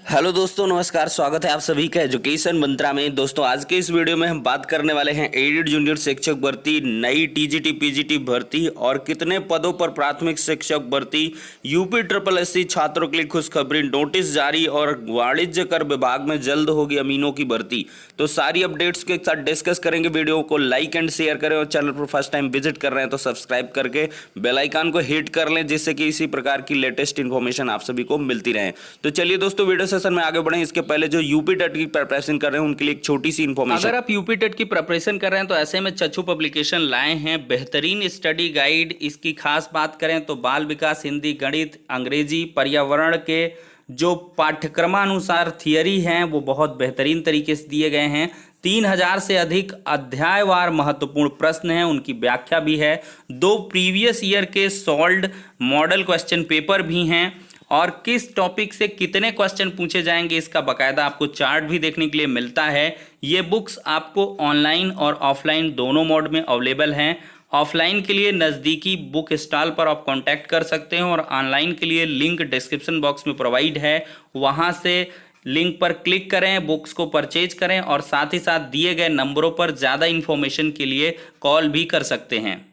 Hello दोस्तों, नमस्कार। स्वागत है आप सभी का एजुकेशन मंत्रा में। दोस्तों, आज के इस वीडियो में हम बात करने वाले हैं एडेड जूनियर शिक्षक भर्ती, नई टीजीटी पीजीटी भर्ती और कितने पदों पर प्राथमिक शिक्षक भर्ती, यूपी ट्रिपल एससी छात्रों के लिए खुशखबरी, नोटिस जारी और वाणिज्य कर विभाग में जल्द होगी अमीनों की भर्ती। तो सारी अपडेट्स के साथ डिस्कस करेंगे। वीडियो को लाइक एंड शेयर करें और चैनल पर फर्स्ट टाइम विजिट कर रहे हैं तो सब्सक्राइब करके बेल आइकन को हिट कर लें, जिससे कि इसी प्रकार की लेटेस्ट इन्फॉर्मेशन आप सभी को मिलती रहे। तो चलिए दोस्तों, वीडियो सेशन में आगे बढ़ें। इसके पहले जो यूपी टेट की प्रिपरेशन कर रहे हैं उनके लिए एक छोटी सी इन्फॉर्मेशन। अगर आप यूपी टेट की प्रिपरेशन कर रहे हैं तो ऐसे में चच्चू पब्लिकेशन लाए हैं बेहतरीन स्टडी गाइड। इसकी खास बात करें तो बाल विकास, हिंदी, गणित, अंग्रेजी, पर्यावरण के जो पाठ्यक्रमानुसार थियरी हैं वो बहुत बेहतरीन तरीके से दिए गए हैं। 3000 से अधिक अध्यायवार महत्वपूर्ण प्रश्न हैं, उनकी व्याख्या भी है। 2 प्रीवियस ईयर के सॉल्व्ड मॉडल क्वेश्चन पेपर भी हैं और किस टॉपिक से कितने क्वेश्चन पूछे जाएंगे इसका बकायदा आपको चार्ट भी देखने के लिए मिलता है। ये बुक्स आपको ऑनलाइन और ऑफलाइन दोनों मोड में अवेलेबल हैं। ऑफलाइन के लिए नज़दीकी बुक स्टॉल पर आप कांटेक्ट कर सकते हैं और ऑनलाइन के लिए लिंक डिस्क्रिप्शन बॉक्स में प्रोवाइड है। वहाँ से लिंक पर क्लिक करें, बुक्स को परचेज करें और साथ ही साथ दिए गए नंबरों पर ज़्यादा इन्फॉर्मेशन के लिए कॉल भी कर सकते हैं।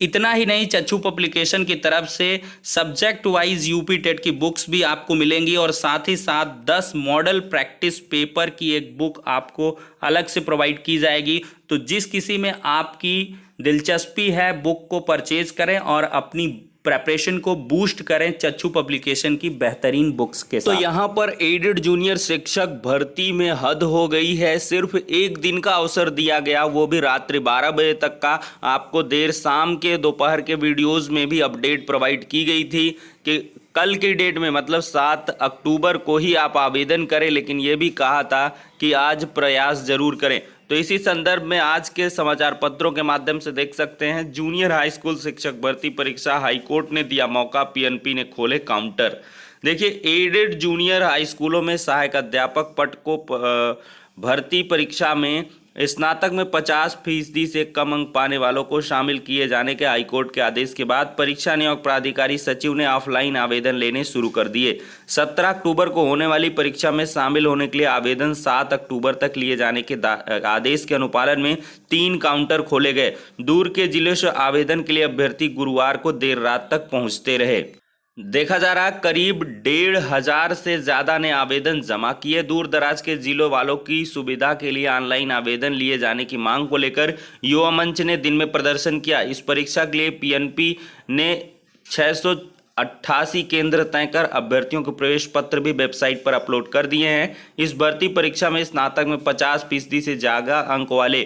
इतना ही नहीं, चच्चू पब्लिकेशन की तरफ से सब्जेक्ट वाइज यूपी टेट की बुक्स भी आपको मिलेंगी और साथ ही साथ 10 मॉडल प्रैक्टिस पेपर की एक बुक आपको अलग से प्रोवाइड की जाएगी। तो जिस किसी में आपकी दिलचस्पी है, बुक को परचेज करें और अपनी प्रेपरेशन को बूस्ट करें चच्चू पब्लिकेशन की बेहतरीन बुक्स के साथ। तो यहाँ पर एडेड जूनियर शिक्षक भर्ती में हद हो गई है। सिर्फ एक दिन का अवसर दिया गया, वो भी रात्रि 12 बजे तक का। आपको देर शाम के दोपहर के वीडियोस में भी अपडेट प्रोवाइड की गई थी कि कल की डेट में मतलब 7 अक्टूबर को ही आप आवेदन करें, लेकिन ये भी कहा था कि आज प्रयास जरूर करें। तो इसी संदर्भ में आज के समाचार पत्रों के माध्यम से देख सकते हैं, जूनियर हाई स्कूल शिक्षक भर्ती परीक्षा, हाईकोर्ट ने दिया मौका, पीएनपी ने खोले काउंटर। देखिए, एडेड जूनियर हाई स्कूलों में सहायक अध्यापक पद को भर्ती परीक्षा में स्नातक में 50% से कम अंक पाने वालों को शामिल किए जाने के हाईकोर्ट के आदेश के बाद परीक्षा नियोग प्राधिकारी सचिव ने ऑफलाइन आवेदन लेने शुरू कर दिए। 17 अक्टूबर को होने वाली परीक्षा में शामिल होने के लिए आवेदन 7 अक्टूबर तक लिए जाने के आदेश के अनुपालन में 3 काउंटर खोले गए। दूर के जिलों से आवेदन के लिए अभ्यर्थी गुरुवार को देर रात तक पहुंचते रहे। देखा जा रहा, करीब 1,500 से ज़्यादा ने आवेदन जमा किए। दूर दराज के जिलों वालों की सुविधा के लिए ऑनलाइन आवेदन लिए जाने की मांग को लेकर युवा मंच ने दिन में प्रदर्शन किया। इस परीक्षा के लिए पीएनपी ने 688 केंद्र तय कर अभ्यर्थियों के प्रवेश पत्र भी वेबसाइट पर अपलोड कर दिए हैं। इस भर्ती परीक्षा में स्नातक में 50% से ज़्यादा अंक वाले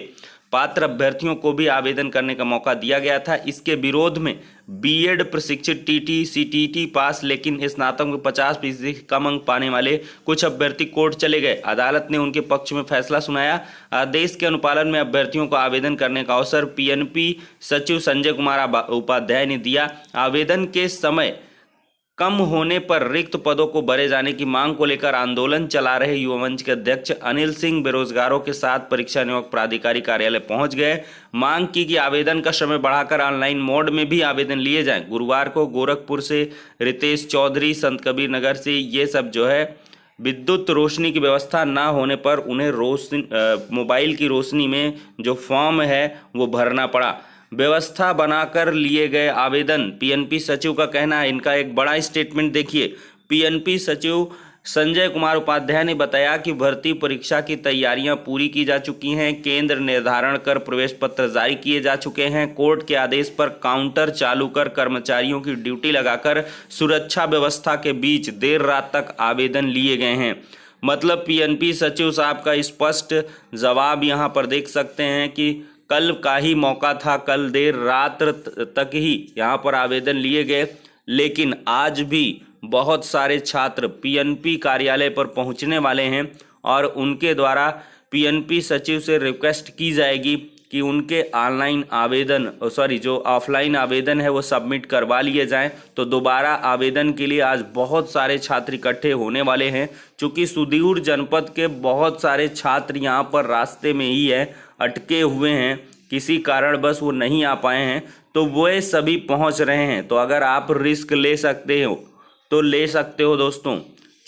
पात्र अभ्यर्थियों को भी आवेदन करने का मौका दिया गया था। इसके विरोध में बीएड प्रशिक्षित टीटी सीटीटी पास लेकिन स्नातक में 50% से कम अंक पाने वाले कुछ अभ्यर्थी कोर्ट चले गए। अदालत ने उनके पक्ष में फैसला सुनाया। आदेश के अनुपालन में अभ्यर्थियों को आवेदन करने का अवसर पीएनपी सचिव संजय कुमार उपाध्याय ने दिया। आवेदन के समय कम होने पर रिक्त पदों को भरे जाने की मांग को लेकर आंदोलन चला रहे युवा मंच के अध्यक्ष अनिल सिंह बेरोजगारों के साथ परीक्षा नियोग प्राधिकारी कार्यालय पहुंच गए। मांग की कि आवेदन का समय बढ़ाकर ऑनलाइन मोड में भी आवेदन लिए जाएं। गुरुवार को गोरखपुर से रितेश चौधरी, संत कबीर नगर से ये सब जो है विद्युत रोशनी की व्यवस्था ना होने पर उन्हें मोबाइल की रोशनी में जो फॉर्म है वो भरना पड़ा। व्यवस्था बनाकर लिए गए आवेदन। पीएनपी सचिव का कहना है, इनका एक बड़ा स्टेटमेंट देखिए। पीएनपी सचिव संजय कुमार उपाध्याय ने बताया कि भर्ती परीक्षा की तैयारियां पूरी की जा चुकी हैं। केंद्र निर्धारण कर प्रवेश पत्र जारी किए जा चुके हैं। कोर्ट के आदेश पर काउंटर चालू कर कर्मचारियों की ड्यूटी लगाकर सुरक्षा व्यवस्था के बीच देर रात तक आवेदन लिए गए हैं। मतलब पीएनपी सचिव साहब का स्पष्ट जवाब यहाँ पर देख सकते हैं कि कल का ही मौका था, कल देर रात तक ही यहाँ पर आवेदन लिए गए, लेकिन आज भी बहुत सारे छात्र पीएनपी कार्यालय पर पहुँचने वाले हैं और उनके द्वारा पीएनपी सचिव से रिक्वेस्ट की जाएगी कि उनके ऑनलाइन आवेदन जो ऑफलाइन आवेदन है वो सबमिट करवा लिए जाएं। तो दोबारा आवेदन के लिए आज बहुत सारे छात्र इकट्ठे होने वाले हैं। चूँकि सुदूर जनपद के बहुत सारे छात्र यहाँ पर रास्ते में ही है, अटके हुए हैं, किसी कारणवश वो नहीं आ पाए हैं, तो वो सभी पहुंच रहे हैं। तो अगर आप रिस्क ले सकते हो तो ले सकते हो दोस्तों।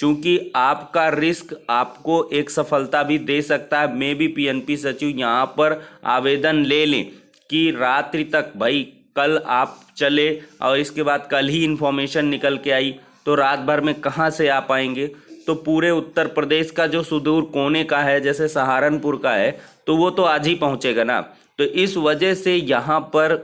चूंकि आपका रिस्क आपको एक सफलता भी दे सकता है। मे भी पीएनपी सचिव यहाँ पर आवेदन ले लें कि रात्रि तक, भाई कल आप चले और इसके बाद कल ही इन्फॉर्मेशन निकल के आई तो रात भर में कहाँ से आ पाएंगे। तो पूरे उत्तर प्रदेश का जो सुदूर कोने का है, जैसे सहारनपुर का है, तो वो तो आज ही पहुँचेगा ना। तो इस वजह से यहाँ पर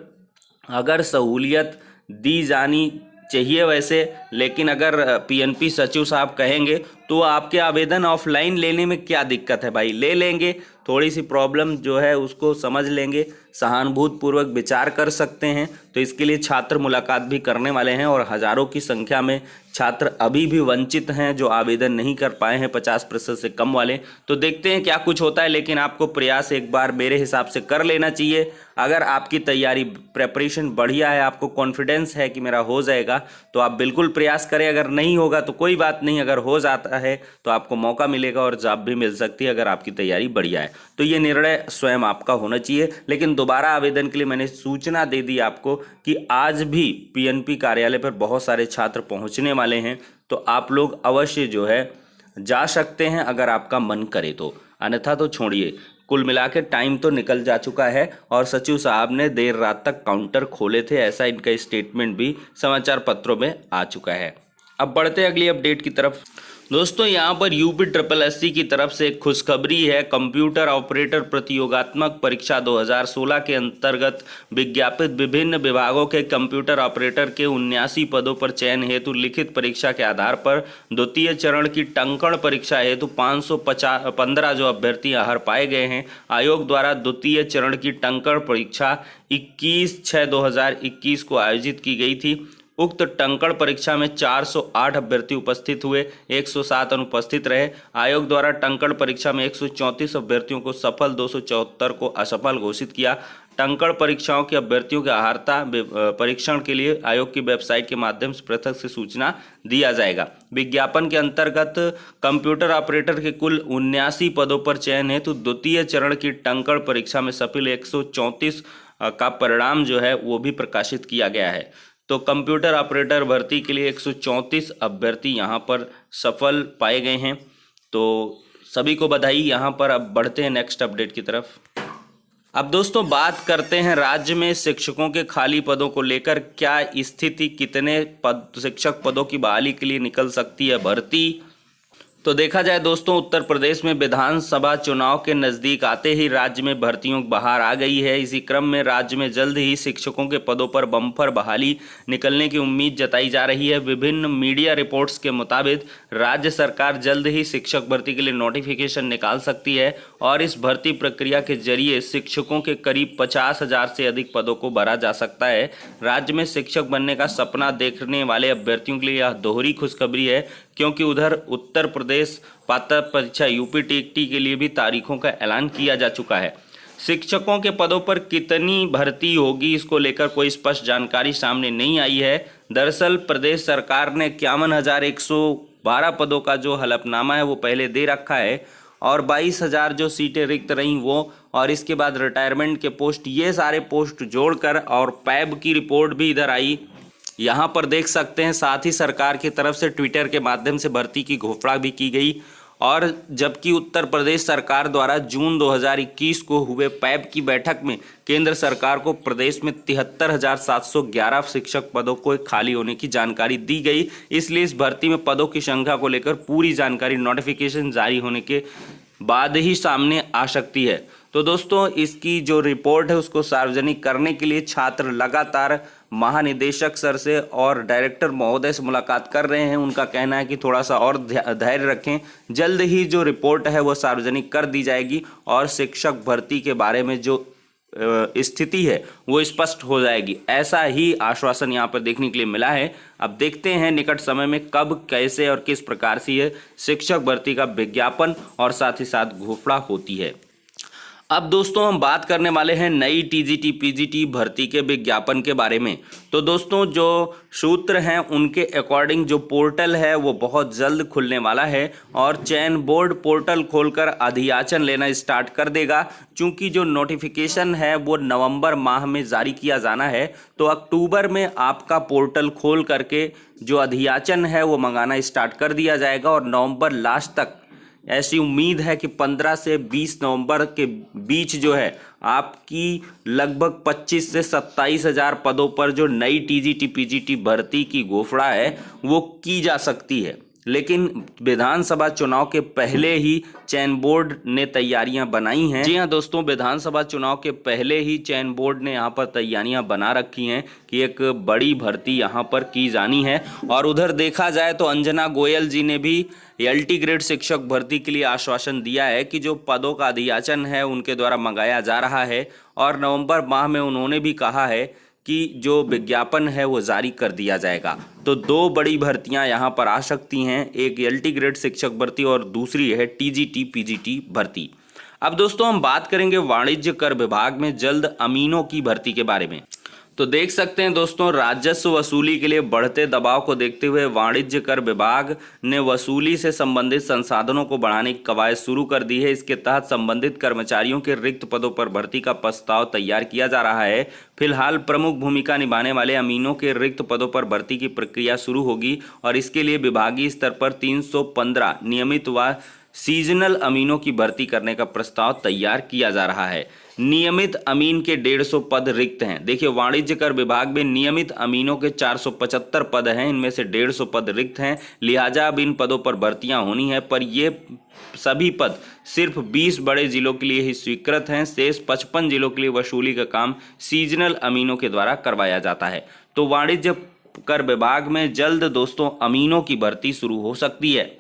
अगर सहूलियत दी जानी चाहिए वैसे, लेकिन अगर पीएनपी सचिव साहब कहेंगे तो आपके आवेदन ऑफलाइन लेने में क्या दिक्कत है भाई, ले लेंगे। थोड़ी सी प्रॉब्लम जो है उसको समझ लेंगे, सहानुभूतिपूर्वक विचार कर सकते हैं। तो इसके लिए छात्र मुलाकात भी करने वाले हैं और हज़ारों की संख्या में छात्र अभी भी वंचित हैं जो आवेदन नहीं कर पाए हैं, 50% से कम वाले। तो देखते हैं क्या कुछ होता है, लेकिन आपको प्रयास एक बार मेरे हिसाब से कर लेना चाहिए। अगर आपकी तैयारी प्रेपरेशन बढ़िया है, आपको कॉन्फिडेंस है कि मेरा हो जाएगा, तो आप बिल्कुल प्रयास करें। अगर नहीं होगा तो कोई बात नहीं, अगर हो जाता है तो आपको मौका मिलेगा और जॉब भी मिल सकती है अगर आपकी तैयारी बढ़िया है। तो ये निर्णय स्वयं आपका होना चाहिए। लेकिन दोबारा आवेदन के लिए मैंने सूचना दे दी आपको कि आज भी पीएनपी कार्यालय पर बहुत सारे छात्र पहुंचने वाले हैं, तो आप लोग अवश्य जो है जा सकते हैं अगर आपका मन करे तो, अन्यथा तो छोड़िए। कुल मिला के टाइम तो निकल जा चुका है और सचिव साहब ने देर रात तक काउंटर खोले थे, ऐसा इनका स्टेटमेंट भी समाचार पत्रों में आ चुका है। अब बढ़ते हैं अगली अपडेट की तरफ। दोस्तों यहाँ पर UPSSC की तरफ से एक खुशखबरी है। कंप्यूटर ऑपरेटर प्रतियोगात्मक परीक्षा 2016 के अंतर्गत विज्ञापित विभिन्न विभागों के कंप्यूटर ऑपरेटर के 79 पदों पर चयन हेतु लिखित परीक्षा के आधार पर द्वितीय चरण की टंकण परीक्षा हेतु 515 जो अभ्यर्थी हर पाए गए हैं। आयोग द्वारा द्वितीय चरण की टंकण परीक्षा 21/6/2021 को आयोजित की गई थी। उक्त टंकण परीक्षा में 408 अभ्यर्थी उपस्थित हुए, 107 अनुपस्थित रहे। आयोग द्वारा टंकण परीक्षा में 134 अभ्यर्थियों को सफल, 274 को असफल घोषित किया। टंकण परीक्षाओं के अभ्यर्थियों के अर्हता परीक्षण के लिए आयोग की वेबसाइट के माध्यम से पृथक से सूचना दिया जाएगा। विज्ञापन के अंतर्गत कंप्यूटर ऑपरेटर के कुल 79 पदों पर चयन हेतु द्वितीय चरण की टंकण परीक्षा में सफल 134 का परिणाम जो है वो भी प्रकाशित किया गया है। तो कंप्यूटर ऑपरेटर भर्ती के लिए 134 अभ्यर्थी यहाँ पर सफल पाए गए हैं, तो सभी को बधाई। यहाँ पर अब बढ़ते हैं नेक्स्ट अपडेट की तरफ। अब दोस्तों बात करते हैं राज्य में शिक्षकों के खाली पदों को लेकर क्या स्थिति, कितने शिक्षक पदों की बहाली के लिए निकल सकती है भर्ती। तो देखा जाए दोस्तों, उत्तर प्रदेश में विधानसभा चुनाव के नज़दीक आते ही राज्य में भर्तियों की बहार आ गई है। इसी क्रम में राज्य में जल्द ही शिक्षकों के पदों पर बम्पर बहाली निकलने की उम्मीद जताई जा रही है। विभिन्न मीडिया रिपोर्ट्स के मुताबिक राज्य सरकार जल्द ही शिक्षक भर्ती के लिए नोटिफिकेशन निकाल सकती है और इस भर्ती प्रक्रिया के जरिए शिक्षकों के करीब 50,000 से अधिक पदों को भरा जा सकता है। राज्य में शिक्षक बनने का सपना देखने वाले अभ्यर्थियों के लिए यह दोहरी खुशखबरी है, क्योंकि उधर उत्तर प्रदेश पात्रता परीक्षा UPTET के लिए भी तारीखों का ऐलान किया जा चुका है। शिक्षकों के पदों पर कितनी भर्ती होगी, इसको लेकर कोई स्पष्ट जानकारी सामने नहीं आई है। दरअसल प्रदेश सरकार ने 51,112 पदों का जो हलफनामा है वो पहले दे रखा है और 22,000 जो सीटें रिक्त रहीं वो, और इसके बाद रिटायरमेंट के पोस्ट, ये सारे पोस्ट जोड़कर और पैब की रिपोर्ट भी इधर आई, यहाँ पर देख सकते हैं। साथ ही सरकार की तरफ से ट्विटर के माध्यम से भर्ती की घोषणा भी की गई। और जबकि उत्तर प्रदेश सरकार द्वारा जून 2021 को हुए पैब की बैठक में केंद्र सरकार को प्रदेश में 73,711 शिक्षक पदों को खाली होने की जानकारी दी गई। इसलिए इस भर्ती में पदों की संख्या को लेकर पूरी जानकारी नोटिफिकेशन जारी होने के बाद ही सामने आ सकती है। तो दोस्तों इसकी जो रिपोर्ट है उसको सार्वजनिक करने के लिए छात्र लगातार महानिदेशक सर से और डायरेक्टर महोदय से मुलाकात कर रहे हैं। उनका कहना है कि थोड़ा सा और धैर्य रखें, जल्द ही जो रिपोर्ट है वो सार्वजनिक कर दी जाएगी और शिक्षक भर्ती के बारे में जो स्थिति है वो स्पष्ट हो जाएगी। ऐसा ही आश्वासन यहाँ पर देखने के लिए मिला है। अब देखते हैं निकट समय में कब, कैसे और किस प्रकार से ये शिक्षक भर्ती का विज्ञापन और साथ ही साथ घोषणा होती है। अब दोस्तों हम बात करने वाले हैं नई टीजीटी पीजीटी भर्ती के विज्ञापन के बारे में। तो दोस्तों जो सूत्र हैं उनके अकॉर्डिंग जो पोर्टल है वो बहुत जल्द खुलने वाला है और चयन बोर्ड पोर्टल खोलकर अधियाचन लेना स्टार्ट कर देगा। चूंकि जो नोटिफिकेशन है वो नवंबर माह में जारी किया जाना है, तो अक्टूबर में आपका पोर्टल खोल करके जो अधियाचन है वो मंगाना स्टार्ट कर दिया जाएगा और नवंबर लास्ट तक ऐसी उम्मीद है कि 15 से 20 नवंबर के बीच जो है आपकी लगभग 25 से 27 हज़ार पदों पर जो नई टीजीटी पीजीटी भर्ती की घोषणा है वो की जा सकती है। लेकिन विधानसभा चुनाव के पहले ही चयन बोर्ड ने तैयारियां बनाई हैं। जी हां दोस्तों, विधानसभा चुनाव के पहले ही चयन बोर्ड ने यहां पर तैयारियां बना रखी हैं कि एक बड़ी भर्ती यहां पर की जानी है। और उधर देखा जाए तो अंजना गोयल जी ने भी एलटी ग्रेड शिक्षक भर्ती के लिए आश्वासन दिया है कि जो पदों का अधियाचन है उनके द्वारा मंगाया जा रहा है और नवंबर माह में उन्होंने भी कहा है कि जो विज्ञापन है वो जारी कर दिया जाएगा। तो दो बड़ी भर्तियां यहां पर आ सकती हैं, एक एलटी ग्रेड शिक्षक भर्ती और दूसरी है टीजीटी पीजीटी भर्ती। अब दोस्तों हम बात करेंगे वाणिज्य कर विभाग में जल्द अमीनों की भर्ती के बारे में। तो देख सकते हैं दोस्तों, राजस्व वसूली के लिए बढ़ते दबाव को देखते हुए वाणिज्य कर विभाग ने वसूली से संबंधित संसाधनों को बढ़ाने की कवायद शुरू कर दी है। इसके तहत संबंधित कर्मचारियों के रिक्त पदों पर भर्ती का प्रस्ताव तैयार किया जा रहा है। फिलहाल प्रमुख भूमिका निभाने वाले अमीनों के रिक्त पदों पर भर्ती की प्रक्रिया शुरू होगी और इसके लिए विभागीय स्तर पर 315 नियमित व सीजनल अमीनों की भर्ती करने का प्रस्ताव तैयार किया जा रहा है। नियमित अमीन के 150 पद रिक्त हैं। देखिए, वाणिज्य कर विभाग में नियमित अमीनों के 475 पद हैं, इनमें से 150 पद रिक्त हैं। लिहाजा अब इन पदों पर भर्तियां होनी है, पर ये सभी पद सिर्फ 20 बड़े जिलों के लिए ही स्वीकृत हैं। शेष 55 जिलों के लिए वसूली का काम सीजनल अमीनों के द्वारा करवाया जाता है। तो वाणिज्य कर विभाग में जल्द दोस्तों अमीनों की भर्ती शुरू हो सकती है।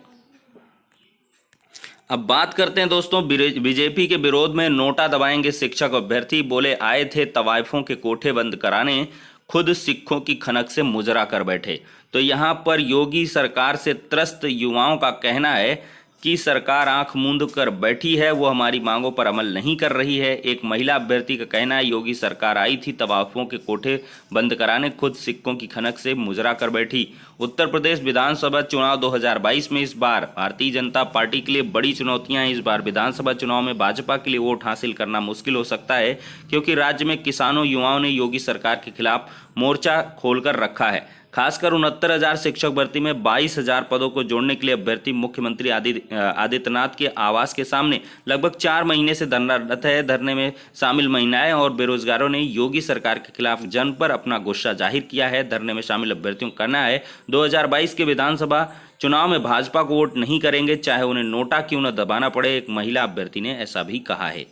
अब बात करते हैं दोस्तों बीजेपी के विरोध में नोटा दबाएंगे शिक्षक अभ्यर्थी। बोले आए थे तवाइफों के कोठे बंद कराने, खुद सिखों की खनक से मुजरा कर बैठे। तो यहाँ पर योगी सरकार से त्रस्त युवाओं का कहना है कि सरकार आंख मूंद कर बैठी है, वो हमारी मांगों पर अमल नहीं कर रही है। एक महिला अभ्यर्थी का कहना है योगी सरकार आई थी तवाइफों के कोठे बंद कराने, खुद सिखों की खनक से मुजरा कर बैठी। उत्तर प्रदेश विधानसभा चुनाव 2022 में इस बार भारतीय जनता पार्टी के लिए बड़ी चुनौतियां हैं। इस बार विधानसभा चुनाव में भाजपा के लिए वोट हासिल करना मुश्किल हो सकता है, क्योंकि राज्य में किसानों युवाओं ने योगी सरकार के खिलाफ मोर्चा खोलकर रखा है। खासकर 69,000 शिक्षक भर्ती में 22,000 पदों को जोड़ने के लिए अभ्यर्थी मुख्यमंत्री आदित्यनाथ के आवास के सामने लगभग 4 महीने से धरनारत है। धरने में शामिल महिलाएं और बेरोजगारों ने योगी सरकार के खिलाफ जन पर अपना गुस्सा जाहिर किया है। धरने में शामिल अभ्यर्थियों का कहना है 2022 के विधानसभा चुनाव में भाजपा को वोट नहीं करेंगे, चाहे उन्हें नोटा क्यों न दबाना पड़े। एक महिला अभ्यर्थी ने ऐसा भी कहा है।